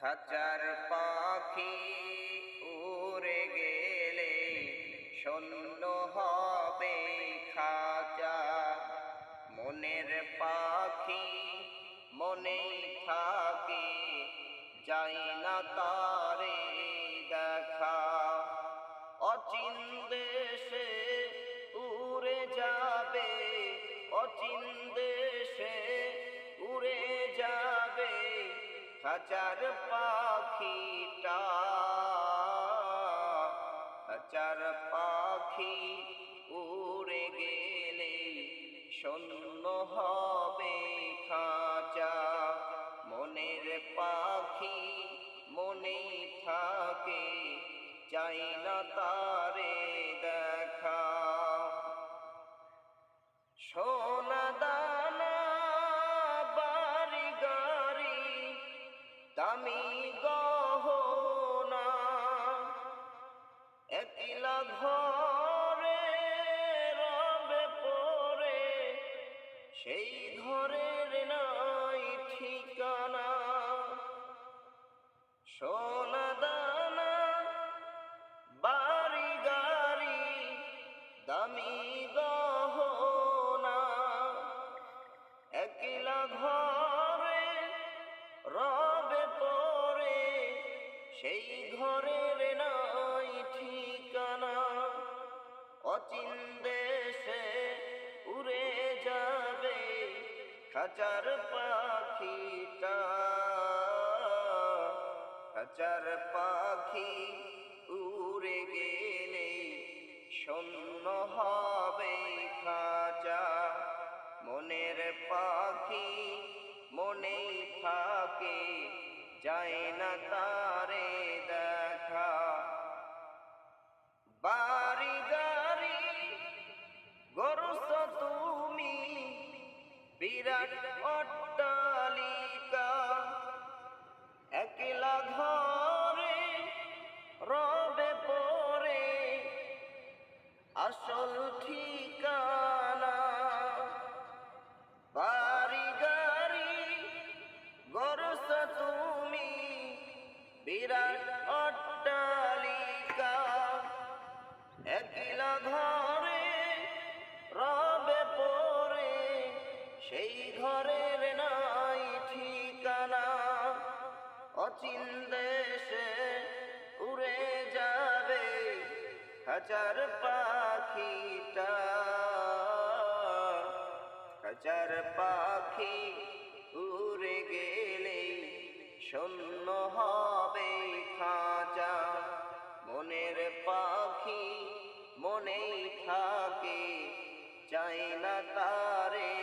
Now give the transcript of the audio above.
খাঁচার পাখি উড়ে গেলে শূন্য হবে খাঁচা। মনের পাখি মনেই থাকে, যায় না তারে দেখা। অচিন দেশে উড়ে যাবে, অচিন দেশে উড়ে যাবে খাঁচার পাখিটা। খাঁচার পাখি উড়ে গেলে শূন্য হবে খাঁচা। মনের পাখি মনেই থাকে, চাই না তারে দেখা। সোনা দানা বাড়ি গাড়ি দামি গহনা, একলা ঘরে রবে পড়ে, সেই ঘরের নাই ঠিকানা। সোনা দানা বাড়ি গাড়ি দামি গহনা, একলা ঘরে রবে পড়ে, সেই ঘরের নাই ঠিকানা। অচিন দেশে উড়ে যাবে খাঁচার পাখিটা। খাঁচার পাখি উড়ে গেলে শূন্য হবে খাঁচা। মনের পাখি মনেই থাকে, যায় না তারে দেখা। বাড়ি গাড়ি গড়ছ তুমি বিরাট অট্টালিকা, একলা ঘরে রবে পড়ে, আসল ঠিকানা। বাড়ি গাড়ি গড়ছ তুমি বিরাট অট্টালিকা, একলা ঘরে রবে পড়ে, সেই ঘরের নাই ঠিকানা। অচিন দেশে উড়ে যাবে খাঁচার পাখিটা। খাঁচার পাখি উড়ে গেলে শূন্য হবে খাঁচা। মনের পাখি মনেই থাকে, চাই না তারে